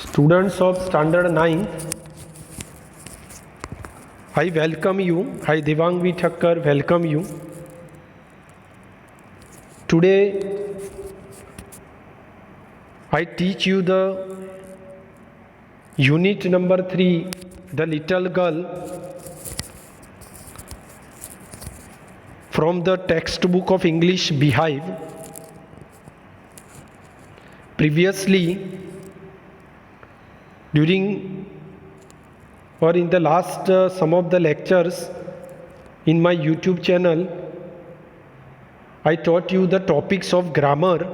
Students of Standard 9th, I welcome you. I Devangvi Thakkar welcome you. Today I teach you the unit number 3, The Little Girl, from the textbook of English Beehive. Previously, during or in the last some of the lectures in my YouTube channel, I taught you the topics of grammar.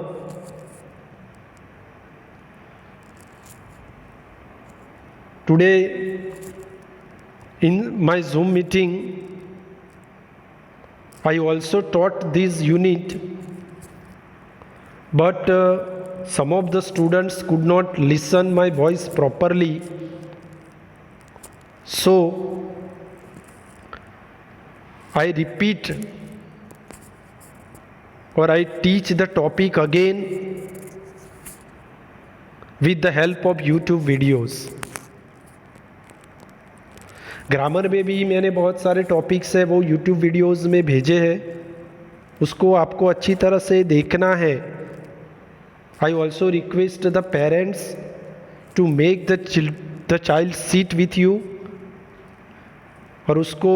Today in my Zoom meeting, I also taught this unit, but some of the students could not listen my voice properly. So I repeat or I teach the topic again with the help of YouTube videos. Grammar में भी मैंने बहुत सारे topics है वो YouTube videos में भेजे हैं, उसको आपको अच्छी तरह से देखना है. I also request the parents to make the child sit with you, और उसको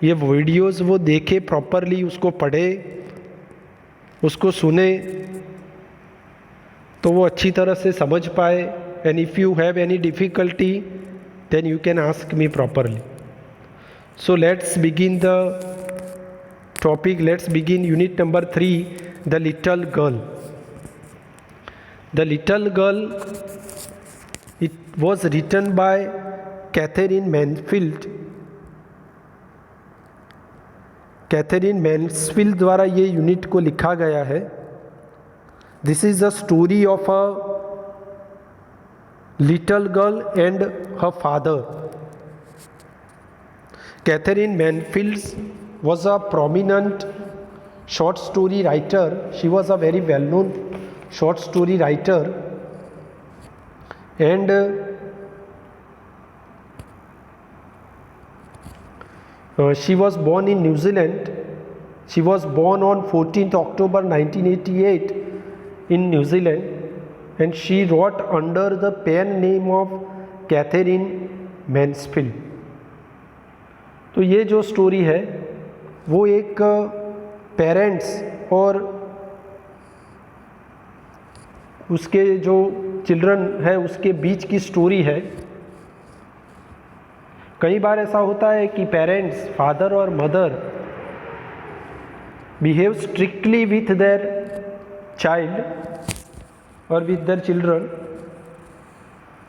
ये वीडियोस वो देखे प्रॉपरली, उसको पढ़े, उसको सुने, तो वो अच्छी तरह से समझ पाए. And if you have any difficulty then you can ask me properly. So let's begin the topic. Let's begin unit number 3, The Little Girl. The Little Girl, it was written by Catherine Mansfield. Catherine Mansfield द्वारा ये unit को लिखा गया है. This is the story of a little girl and her father. Catherine Mansfield was a prominent short story writer. She was a very well-known short story writer, and she was born in New Zealand. She was born on 14th October 1988 in New Zealand. And she wrote under the pen name of Catherine Mansfield. तो ये जो story है वो एक parents और उसके जो children है उसके बीच की स्टोरी है. कई बार ऐसा होता है कि पेरेंट्स, फादर और mother behave strictly with their child और विद देयर चिल्ड्रन.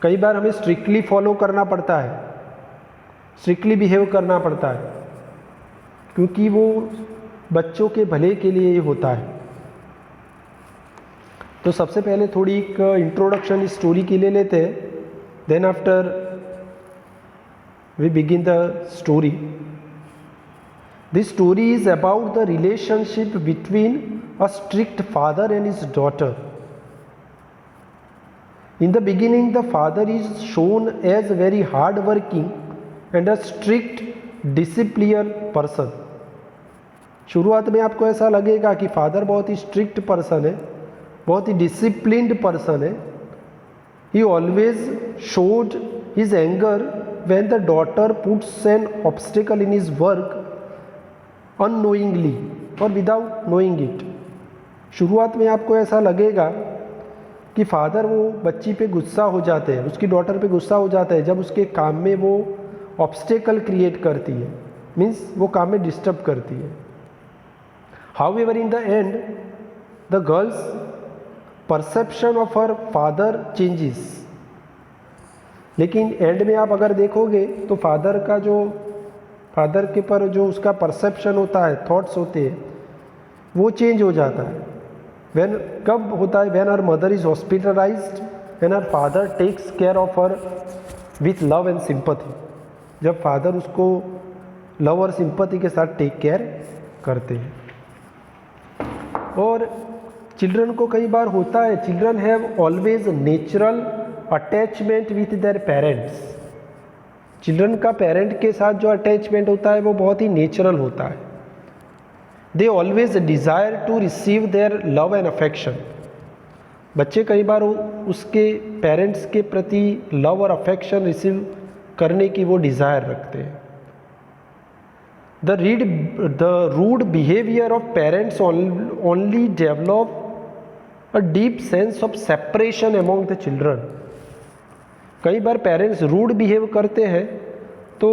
कई बार हमें स्ट्रिक्टली फॉलो करना पड़ता है, स्ट्रिक्टली बिहेव करना पड़ता है, क्योंकि वो बच्चों के भले के लिए ये होता है. तो सबसे पहले थोड़ी एक इंट्रोडक्शन इस स्टोरी की ले लेते हैं. Then after we begin the story. This story is about the relationship between a strict father and his daughter. In the beginning, the father is shown as very hard-working and a strict, disciplined person. शुरुआत में आपको ऐसा लगेगा कि father बहुत ही strict person है, बहुत ही disciplined person है. He always showed his anger when the daughter puts an obstacle in his work unknowingly or without knowing it. शुरुआत में आपको ऐसा लगेगा कि फादर वो बच्ची पे गुस्सा हो जाते हैं, उसकी डॉटर पे गुस्सा हो जाता है जब उसके काम में वो ऑब्स्टेकल क्रिएट करती है, मीन्स वो काम में डिस्टर्ब करती है. However in the end the girls perception of her father changes. लेकिन एंड में आप अगर देखोगे तो फादर के पर जो उसका परसेप्शन होता है, थॉट्स होते हैं, वो चेंज हो जाता है. When कब होता है? When her mother is hospitalized and her father takes care of her with love and sympathy. जब फादर उसको लव और सिंपैथी के साथ टेक केयर करते हैं. और चिल्ड्रन को कई बार होता है, children have always natural attachment with their parents. Children का पेरेंट के साथ जो अटैचमेंट होता है वो बहुत ही नेचुरल होता है। They always desire to receive their love and affection. बच्चे कई बार उसके पेरेंट्स के प्रति लव और अफेक्शन रिसीव करने की वो डिज़ायर रखते हैं। The rude behaviour of parents only develop a deep sense of separation among the children. कई बार पेरेंट्स रूड बिहेव करते हैं तो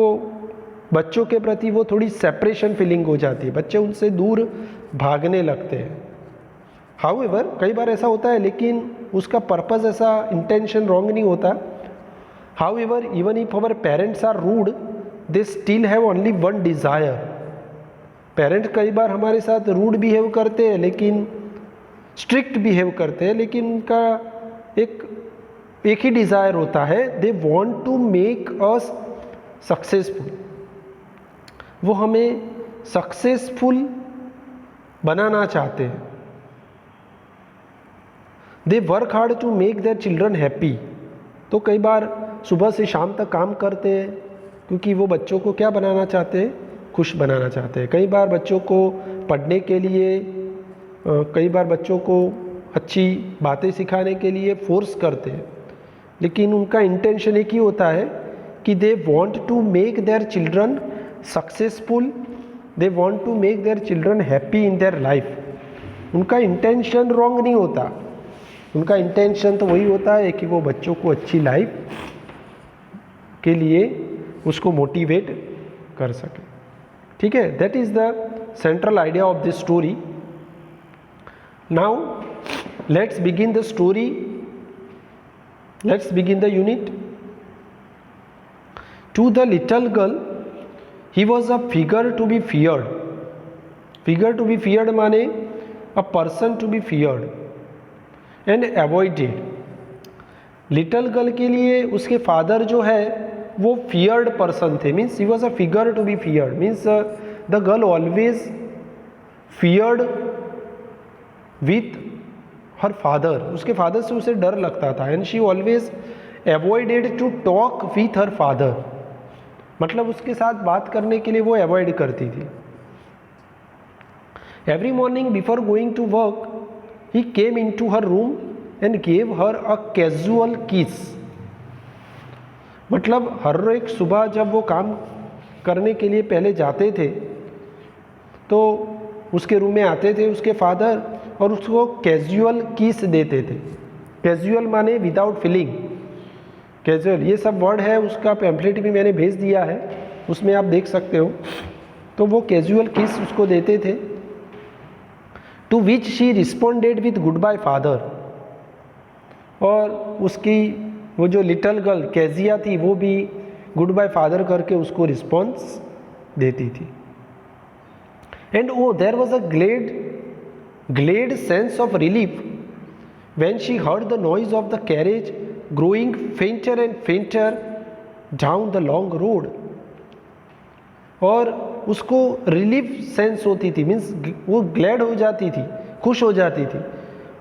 बच्चों के प्रति वो थोड़ी सेपरेशन फीलिंग हो जाती है, बच्चे उनसे दूर भागने लगते हैं। हाउएवर कई बार ऐसा होता है, लेकिन उसका पर्पस ऐसा इंटेंशन रॉन्ग नहीं होता। However even if our parents are rude they still have only one desire. Parents कई बार हमारे साथ रूड बिहेव करते हैं, लेकिन स्ट्रिक्ट बिहेव करते हैं, लेकिन उनका एक ही डिज़ायर होता है, they want to make us successful. वो हमें सक्सेसफुल बनाना चाहते हैं। They work hard to make their children happy. तो कई बार सुबह से शाम तक काम करते हैं क्योंकि वो बच्चों को क्या बनाना चाहते हैं, खुश बनाना चाहते हैं। कई बार बच्चों को पढ़ने के लिए, कई बार बच्चों को अच्छी बातें सिखाने के लिए फोर्स करते हैं, लेकिन उनका इंटेंशन एक ही होता है कि they want to make their children successful, they want to make their children happy in their life. उनका इंटेंशन रॉन्ग नहीं होता, उनका इंटेंशन तो वही होता है कि वो बच्चों को अच्छी लाइफ के लिए उसको मोटिवेट कर सके। ठीक है, that is the central idea of this story. Now let's begin the story, let's begin the unit. To the little girl he was a figure to be feared. Figure to be feared माने a person to be feared and avoided. Little girl के लिए उसके father जो है वो feared person थे, means he was a figure to be feared, means the girl always feared with her father. उसके father से उसे डर लगता था। And she always avoided to talk with her father, मतलब उसके साथ बात करने के लिए वो अवॉइड करती थी। Every morning before going to work he came in to her room and gave her a casual kiss. मतलब हर एक सुबह जब वो काम करने के लिए पहले जाते थे तो उसके रूम में आते थे उसके फादर और उसको कैजुअल किस देते थे। कैजुअल माने विदाउट फीलिंग, कैजुअल ये सब वर्ड है, उसका पैम्फलेट भी मैंने भेज दिया है, उसमें आप देख सकते हो। तो वो कैजुअल किस उसको देते थे। To which she responded with goodbye father. और उसकी वो जो लिटल गर्ल कैजिया थी वो भी गुड बाय फादर करके उसको रिस्पॉन्स देती थी। And oh there was a glad sense of relief when she heard the noise of the carriage growing fainter and fainter down the long road. और उसको relief sense होती थी, means वो glad हो जाती थी, खुश हो जाती थी,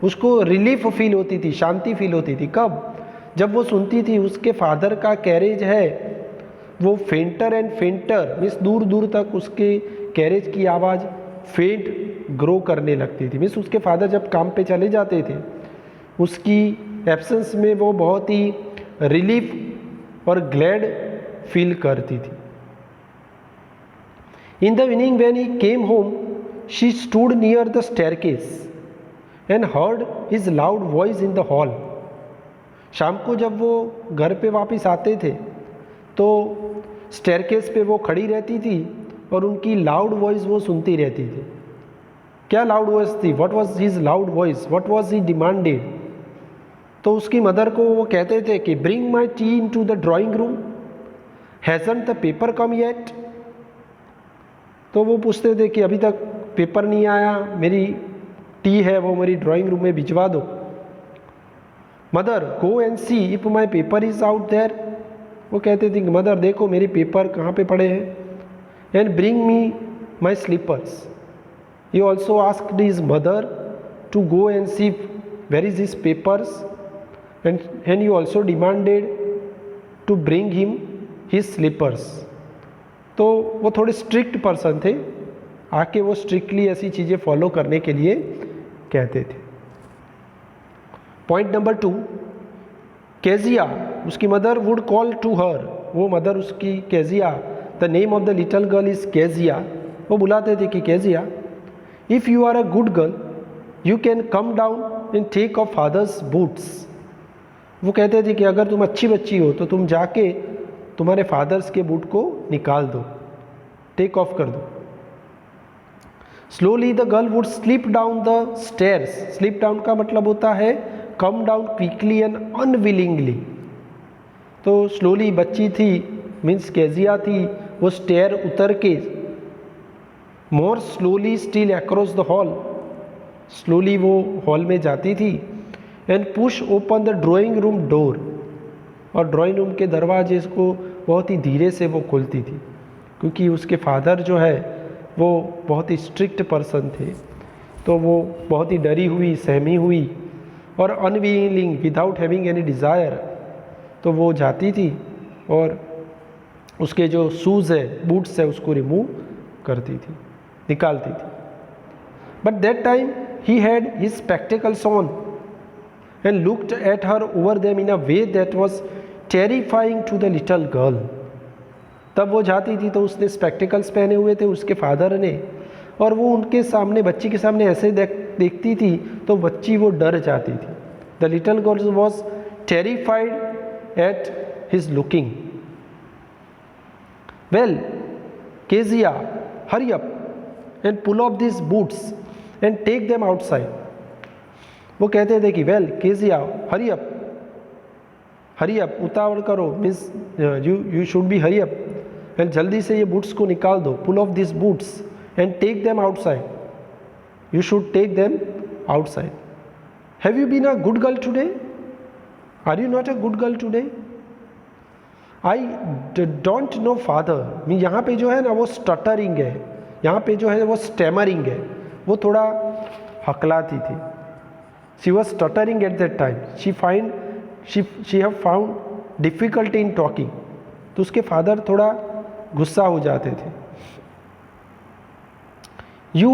उसको रिलीफ फील होती थी, शांति फील होती थी। कब? जब वो सुनती थी उसके फादर का कैरेज है वो फेंटर एंड फेंटर, मीन्स दूर दूर तक उसके कैरेज की आवाज़ फेंट ग्रो करने लगती थी। मीन्स उसके फादर जब काम पे चले जाते थे उसकी एब्सेंस में वो बहुत ही रिलीफ और ग्लैड फील करती थी। In the evening when he came home she stood near the staircase and heard his loud voice in the hall. शाम को जब वो घर पे वापस आते थे तो स्टेयरकेस पे वो खड़ी रहती थी और उनकी लाउड वॉइस वो सुनती रहती थी। क्या लाउड वॉइस थी? What was his loud voice? What was he demanded? तो उसकी मदर को वो कहते थे कि bring my tea in to the drawing room, hasn't the paper come yet. तो वो पूछते थे कि अभी तक पेपर नहीं आया, मेरी टी है वो मेरी ड्राइंग रूम में भिजवा दो। Mother go and see if my paper is out there. वो कहते थे कि मदर देखो मेरे पेपर कहाँ पे पड़े हैं। And bring me my slippers. He also asked his mother to go and see where is his papers and you also demanded to bring him his slippers. तो वो थोड़े स्ट्रिक्ट पर्सन थे, आके वो स्ट्रिक्टली ऐसी चीज़ें फॉलो करने के लिए कहते थे. पॉइंट नंबर 2, केजिया, उसकी mother would call to her, वो मदर उसकी Kezia, the name of the little girl is Kezia, वो बुलाते थे कि Kezia, if you are a good girl you can come down and take off father's boots. वो कहते थे कि अगर तुम अच्छी बच्ची हो तो तुम जाके तुम्हारे फादर्स के बूट को निकाल दो, टेक ऑफ कर दो. Slowly the girl would slip down the stairs. Slip down का मतलब होता है come down quickly and unwillingly. तो स्लोली बच्ची थी, मीन्स केजिया थी, वो स्टेयर उतर के मोर slowly still across the hall, slowly वो हॉल में जाती थी, and push open the drawing room door, और ड्राइंग रूम के दरवाजे को बहुत ही धीरे से वो खोलती थी, क्योंकि उसके फादर जो है वो बहुत ही स्ट्रिक्ट पर्सन थे. तो वो बहुत ही डरी हुई, सहमी हुई और unwilling, without having any desire, तो वो जाती थी और उसके जो शूज़ है, बूट्स है, उसको रिमूव करती थी, निकालती थी. But that time he had his spectacles on and looked at her over them in a way that was terrifying to the little girl. तब वो जाती थी तो उसने स्पेक्टिकल्स पहने हुए थे उसके फादर ने, और वो उनके सामने, बच्ची के सामने ऐसे देखती थी तो बच्ची वो डर जाती थी. The little girl was terrified at his looking. Well Kezia, hurry up and pull off this boots and take them outside. वो कहते थे कि वेल केजिया, हरी अप, उतावल करो, means you should be hurry up, and जल्दी से ये boots को निकाल दो. Pull off this boots and take them outside, you should take them outside. Have you been a good girl today? Are you not a good girl today? I don't know father. यहाँ पे जो है ना वो stuttering है, यहाँ पे जो है वो स्टेमरिंग है, वो थोड़ा हकलाती थी. She was stuttering at that time. She have found difficulty in talking. तो उसके फादर थोड़ा गुस्सा हो जाते थे. You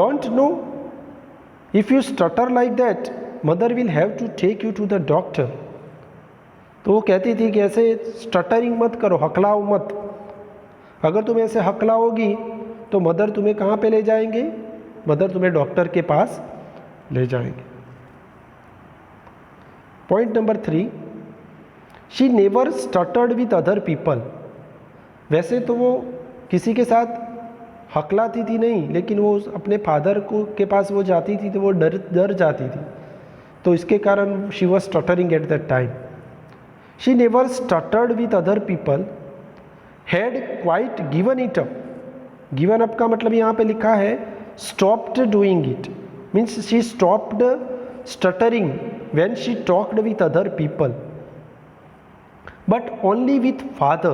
don't know, if you stutter like that, mother will have to take you to the doctor. तो वो कहती थी कि ऐसे स्टटरिंग मत करो, हकलाओ मत. अगर तुम ऐसे हकलाओगी तो मदर तुम्हें कहाँ पे ले जाएंगे? मदर तुम्हें डॉक्टर के पास ले जाएंगे. Point number 3, she never stuttered with other people. वैसे तो वो किसी के साथ हकलाती थी नहीं, लेकिन वो अपने फादर को के पास वो जाती थी तो वो डर जाती थी, तो इसके कारण she was stuttering at that time. She never stuttered with other people, had quite given it up. Given up का मतलब यहाँ पे लिखा है stopped doing it, means she stopped stuttering when she talked with other people, but only with father.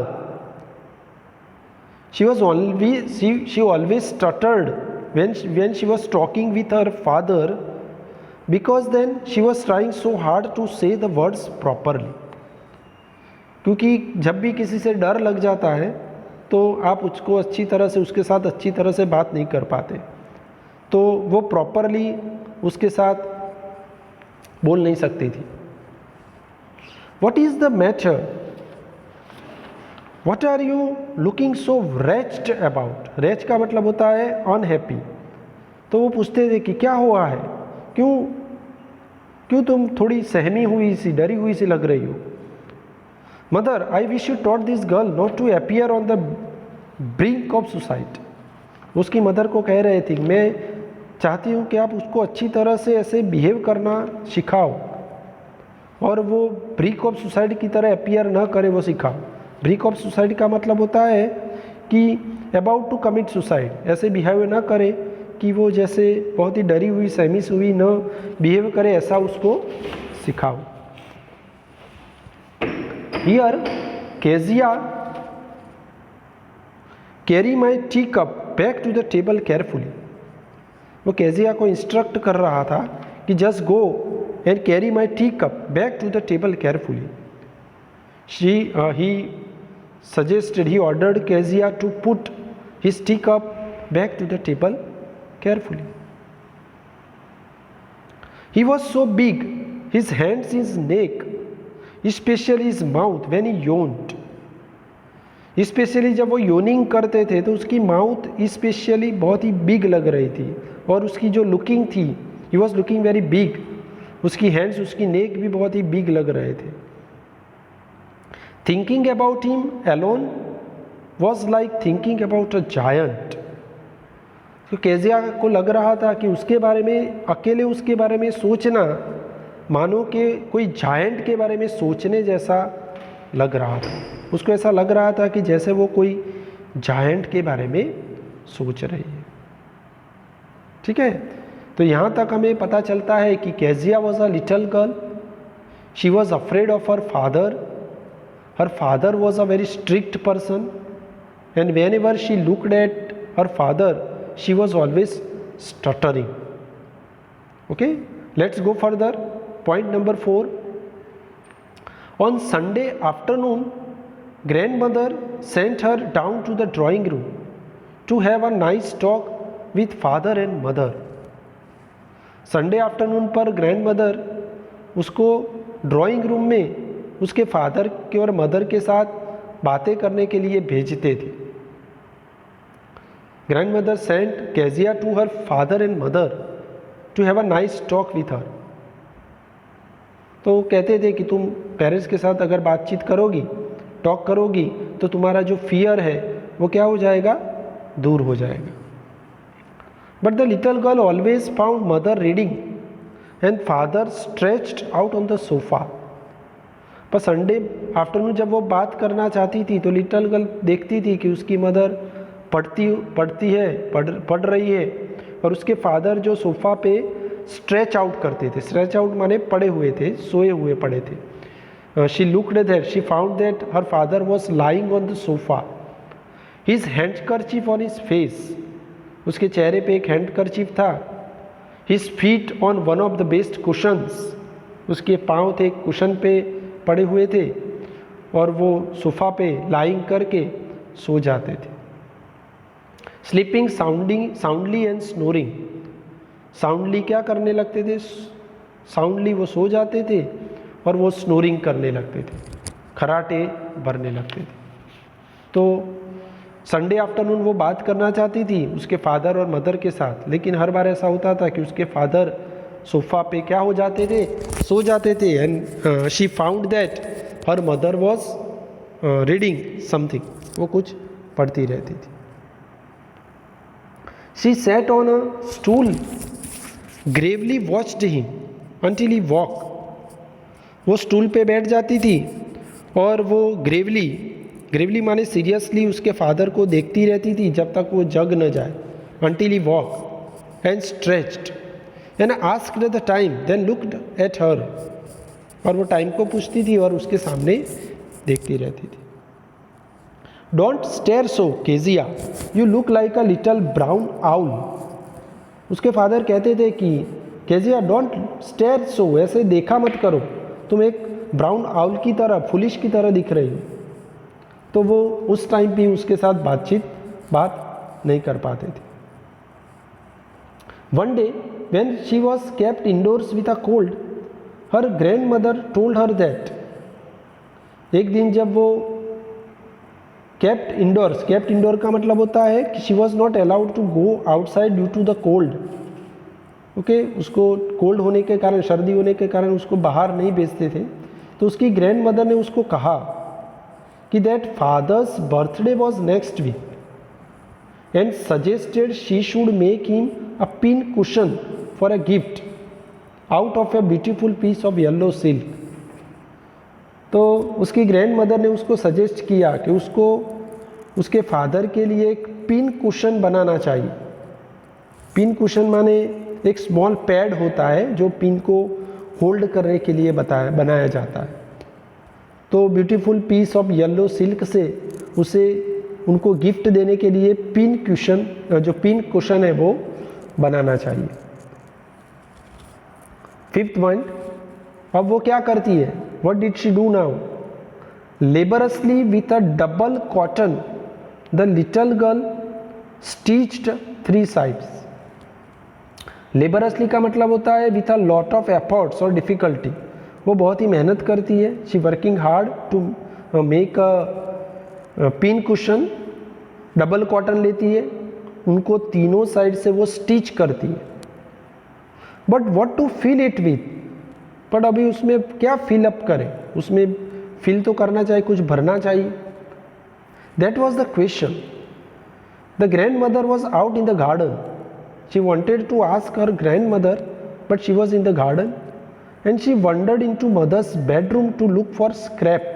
She always stuttered when she was talking with her father, because then she was trying so hard to say the words properly. क्योंकि जब भी किसी से डर लग जाता है तो आप उसको अच्छी तरह से, उसके साथ अच्छी तरह से बात नहीं कर पाते, तो वो प्रॉपरली उसके साथ बोल नहीं सकती थी. What is the matter? What are you looking so wretched about? wretched का मतलब होता है unhappy. तो वो पूछते थे कि क्या हुआ है, क्यों तुम थोड़ी सहमी हुई सी, डरी हुई सी लग रही हो. Mother, I wish you taught this girl not to appear on the brink of suicide. उसकी मदर को कह रहे थे, मैं चाहती हूँ कि आप उसको अच्छी तरह से ऐसे बिहेव करना सिखाओ, और वो ब्रिक ऑफ सुसाइड की तरह अपीयर ना करे, वो सिखाओ. ब्रिक ऑफ सुसाइड का मतलब होता है कि अबाउट टू कमिट सुसाइड, ऐसे बिहेव ना करे कि वो जैसे बहुत ही डरी हुई, सहमी हुई न बिहेव करे, ऐसा उसको सिखाओ. Here Kezia carry my tea cup back to the table carefully. वो केजिया को इंस्ट्रक्ट कर रहा था कि just go and carry my teacup back to the table carefully. He suggested, he ordered Kezia to put his teacup back to the table carefully. He was so big, his hands, his neck, especially his mouth when he yawned. Specially जब वो yawning करते थे तो उसकी mouth specially बहुत ही big लग रही थी, और उसकी जो लुकिंग थी, he was looking very big, उसकी हैंड्स, उसकी नेक भी बहुत ही बिग लग रहे थे. Thinking about him alone was like thinking about a giant. तो केजिया को लग रहा था कि उसके बारे में, अकेले उसके बारे में सोचना मानो कि कोई जायंट के बारे में सोचने जैसा लग रहा था. उसको ऐसा लग रहा था कि जैसे वो कोई जायंट के बारे में सोच रही है. ठीक है, तो यहाँ तक हमें पता चलता है कि Kezia was a little girl, she was afraid of her father, her father was a very strict person, and when ever she looked at her father she was always stuttering. Okay, let's go further. Point number 4. On Sunday afternoon, grandmother sent her down to the drawing room to have a nice talk with father and mother. Sunday afternoon पर grandmother उसको drawing room में उसके father के और mother के साथ बातें करने के लिए भेजते थे. Grandmother sent Kezia to her father and mother to have a nice talk with her. तो कहते थे कि तुम पेरेंट्स के साथ अगर बातचीत करोगी, टॉक करोगी, तो तुम्हारा जो फियर है वो क्या हो जाएगा, दूर हो जाएगा. But the little girl always found mother reading and father stretched out on the sofa. पर संडे आफ्टरनून जब वो बात करना चाहती थी तो लिटिल गर्ल देखती थी कि उसकी मदर पढ़ रही है, और उसके फादर जो सोफ़ा पे स्ट्रेच आउट करते थे. स्ट्रेच आउट माने पड़े हुए थे, सोए हुए पड़े थे. She looked that, she found that her father was lying on the sofa, his handkerchief on his face, उसके चेहरे पे एक हैंडकरचीफ था. His feet on one of the best cushions, उसके पाँव थे कुशन पे पड़े हुए थे, और वो सोफ़ा पे लाइंग करके सो जाते थे. Sleeping soundly and snoring. Soundly क्या करने लगते थे, साउंडली वो सो जाते थे, और वो स्नोरिंग करने लगते थे, खराटे भरने लगते थे. तो संडे आफ्टरनून वो बात करना चाहती थी उसके फादर और मदर के साथ, लेकिन हर बार ऐसा होता था कि उसके फादर सोफ़ा पे क्या हो जाते थे, सो जाते थे. And she found that her mother was reading something, वो कुछ पढ़ती रहती थी. She sat on a stool Gravely watched him until he walk. वो स्टूल पे बैठ जाती थी और वो ग्रेवली माने सीरियसली उसके फादर को देखती रहती थी जब तक वो जग न जाए. Until he walk and stretched and asked the time, then looked at her. और वो टाइम को पूछती थी और उसके सामने देखती रहती थी. Don't stare so Kezia, you look like a little brown owl. उसके फादर कहते थे कि केजिया डोंट स्टेयर सो, ऐसे देखा मत करो, तुम एक ब्राउन आउल की तरह, फुलिश की तरह दिख रही हो. तो वो उस टाइम भी उसके साथ बात नहीं कर पाते थे. One day when she was kept indoors with a cold, her grandmother told her that. एक दिन जब वो केप्ट इंडोर का मतलब होता है कि she was not allowed to go outside due to the cold. Okay, उसको कोल्ड होने के कारण, सर्दी होने के कारण उसको बाहर नहीं भेजते थे. तो उसकी ग्रैंड मदर ने उसको कहा कि that father's birthday was next week and suggested she should make him a pin cushion for a gift out of a beautiful piece of yellow silk. तो उसकी ग्रैंड मदर ने उसको सजेस्ट किया कि उसको उसके फादर के लिए एक पिन कुशन बनाना चाहिए. पिन कुशन माने एक स्मॉल पैड होता है जो पिन को होल्ड करने के लिए बनाया जाता है. तो beautiful piece of yellow silk से उसे उनको गिफ्ट देने के लिए पिन कुशन है वो बनाना चाहिए. फिफ्थ पॉइंट, अब वो क्या करती है, what did she do now, laboriously with a double cotton the little girl stitched 3 sides. Laboriously का मतलब होता है with a lot of efforts और डिफ़िकल्टी, वो बहुत ही मेहनत करती है। She working hard to make a pin cushion, double cotton लेती है, उनको तीनों साइड से वो स्टिच करती है। But what to fill it with, but अभी उसमें क्या फिलअप करें, उसमें फिल तो करना चाहिए, कुछ भरना चाहिए। That was the question. The grandmother was out in the garden. She wanted to ask her grandmother but she was in the garden and she wandered in to mother's bedroom to look for scrap.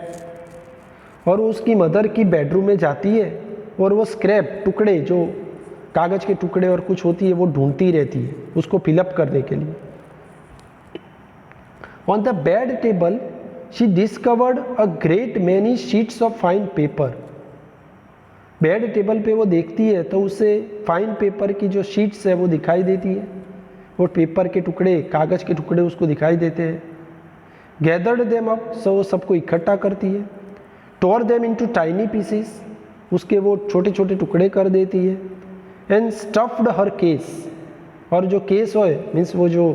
और उसकी mother की bedroom में जाती है और वो scrap, टुकड़े, जो कागज़ के टुकड़े और कुछ होती है, वो ढूंढती रहती है उसको फिलअप करने के लिए। On the bed table she discovered a great many sheets of fine paper. Bed table पे वो देखती है तो उसे फाइन पेपर की जो शीट्स है वो दिखाई देती है, वो पेपर के टुकड़े, कागज़ के टुकड़े उसको दिखाई देते हैं। गैदर्ड देम अप, सो वो सबको इकट्ठा करती है। टोर देम इनटू टाइनी पीसेस, उसके वो छोटे छोटे टुकड़े कर देती है। एंड स्टफ्ड हर केस, और जो केस हो मीन्स वो जो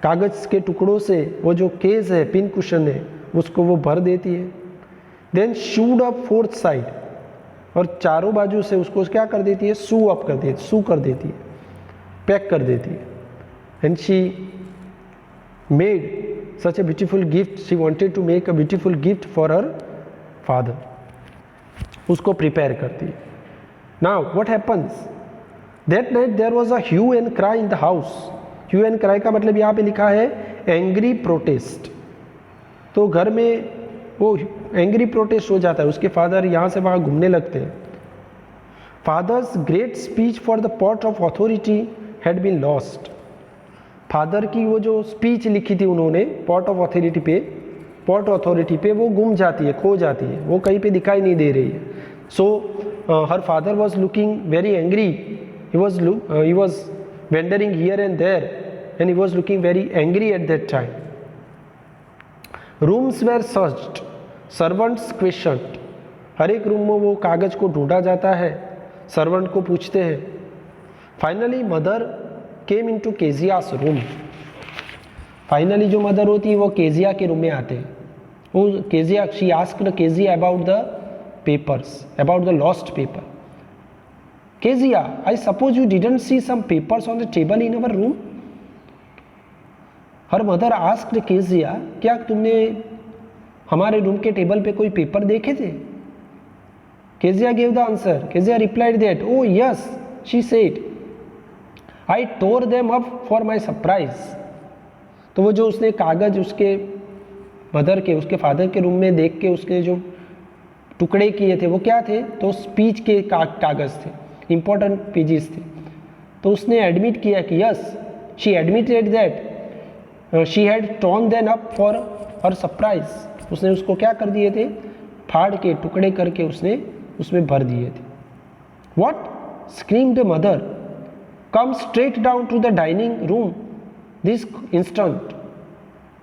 कागज़ के टुकड़ों से वो जो केस है, पिन कुशन है, उसको वो भर देती है। Then should up 4th side, और चारों बाजू से उसको क्या कर देती है, सू अप कर देती है, सू कर देती है, पैक कर देती है। And she made such a beautiful gift, she wanted to make a beautiful gift for her father, उसको प्रिपेयर करती है। Now what happens, that night there was a hue and cry in the house. Hue and cry का मतलब यहाँ पे लिखा है angry protest. तो घर में वो एंग्री प्रोटेस्ट हो जाता है, उसके फादर यहाँ से वहाँ घूमने लगते हैं। Father's great speech for the pot of authority had been lost. Father की वो जो स्पीच लिखी थी उन्होंने पॉट ऑफ अथॉरिटी पे, वो गुम जाती है, खो जाती है, वो कहीं पे दिखाई नहीं दे रही है। So her father was looking very angry, he was wandering here and there and he was looking very angry at that time. Rooms were searched, servants questioned, हर एक रूम में वो कागज़ को ढूंढा जाता है, सर्वेंट को पूछते हैं। Finally mother came into Kezia's room. Finally जो मदर होती है वो केजिया के रूम में आते हैं। वो Kezia, she asked Kezia about the papers, about the lost paper. Kezia, I suppose you didn't see some papers on the table in our room? Her mother asked Kezia, क्या तुमने हमारे room के table पे कोई paper देखे थे? Kezia gave the answer. Kezia replied that, oh yes, she said. I tore them up for my surprise. तो वो जो उसने कागज़ उसके मदर के, उसके फादर के रूम में देख के उसके जो टुकड़े किए थे वो क्या थे, तो स्पीच के कागज़ थे, इम्पोर्टेंट पेजेस थे। तो उसने एडमिट किया कि yes, she admitted that she had torn them up for her surprise. उसने उसको क्या कर दिए थे, फाड़ के टुकड़े करके उसने उसमें भर दिए थे। What, screamed the mother, come straight down to the dining room this instant.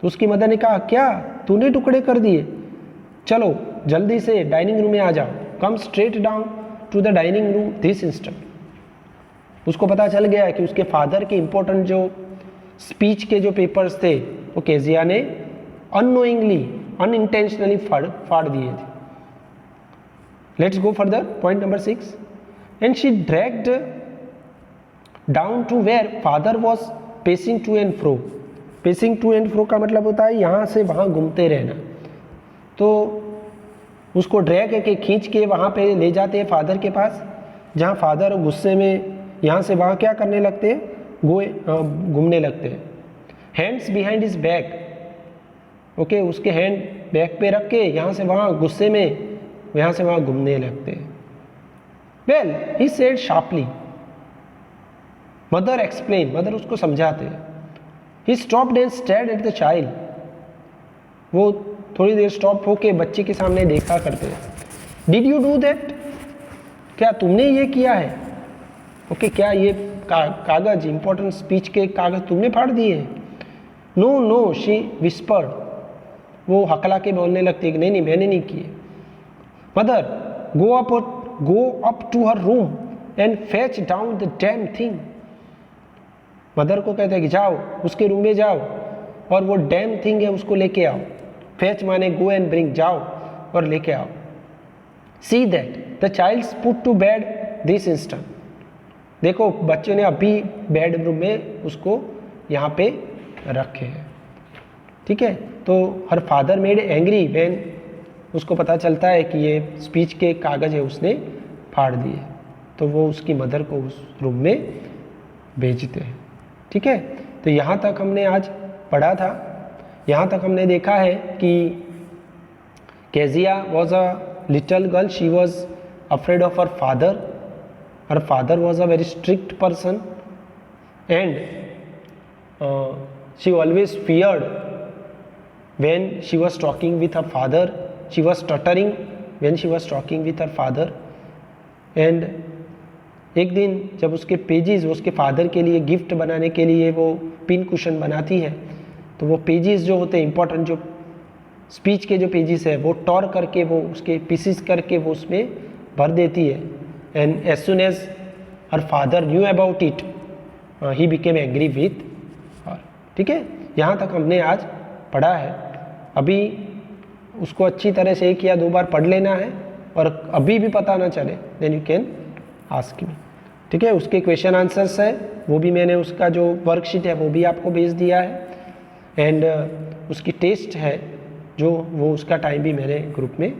तो उसकी मदर ने कहा, क्या तूने टुकड़े कर दिए, चलो जल्दी से डाइनिंग रूम में आ जाओ, come straight down to the dining room this instant. उसको पता चल गया कि उसके फादर के इंपॉर्टेंट जो स्पीच के जो पेपर्स थे वो केजिया ने अननोइंगली, अनइंटेंशनली फाड़ दिए थे। Let's go further, point number 6। And she dragged down to where father was pacing to and fro. Pacing to and fro का मतलब होता है यहाँ से वहाँ घूमते रहना। तो उसको ड्रैग के खींच के वहाँ पे ले जाते हैं फादर के पास, जहाँ फादर गुस्से में यहाँ से वहाँ क्या करने लगते हैं, घूमने लगते हैं। Hands behind his back, okay, उसके हैंड बैक पे रख के यहाँ से वहाँ गुस्से में यहाँ से वहाँ घूमने लगते हैं। Well he said sharply, mother explain, mother उसको समझाते हैं। He stopped and stared at the child, वो थोड़ी देर स्टॉप होके बच्चे के सामने देखा करते हैं। डिड यू डू दैट, क्या तुमने ये किया है, ओके, क्या ये कागज, इंपॉर्टेंट स्पीच के कागज तुमने फाड़ दिए? नो नो, शी विस्पर्ड, वो हकला के बोलने लगती है कि नहीं नहीं मैंने नहीं किए। Mother go up to her room and fetch down the damn thing. Mother को कहते हैं कि जाओ उसके रूम में जाओ और वो डैम थिंग है उसको लेके आओ। फेच माने गो एंड ब्रिंग, जाओ और लेके आओ। See that the child's put to bed this instant. देखो बच्चे ने अभी बेडरूम में उसको यहाँ पे रखे हैं, ठीक है। तो her father made angry when उसको पता चलता है कि ये स्पीच के कागज़ है उसने फाड़ दिए, तो वो उसकी मदर को उस रूम में भेजते हैं, ठीक है। तो यहाँ तक हमने आज पढ़ा था। यहाँ तक हमने देखा है कि Kezia was a little girl, she was afraid of her father. Her father was a very strict person and she always feared when she was talking with her father. She was stuttering when she was talking with her father. And एक दिन जब उसके pages उसके father के लिए gift बनाने के लिए वो पिन कुशन बनाती है, तो वो पेजेस जो होते हैं इंपॉर्टेंट, जो स्पीच के जो पेजेस है वो टॉर करके वो उसके पीसीस करके वो उसमें भर देती है। And as soon as her father knew about it he became angry with her, ठीक है। यहाँ तक हमने आज पढ़ा है। अभी उसको अच्छी तरह से 1 या 2 बार पढ़ लेना है और अभी भी पता ना चले then you can ask me, ठीक है। उसके क्वेश्चन आंसर्स है वो भी मैंने उसका जो वर्कशीट है वो भी आपको भेज दिया है एंड उसकी टेस्ट है जो वो उसका टाइम भी मैंने ग्रुप में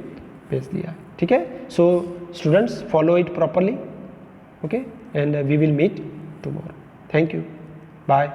भेज दिया है, ठीक है। So students follow it properly, okay, and we will meet tomorrow. Thank you, bye.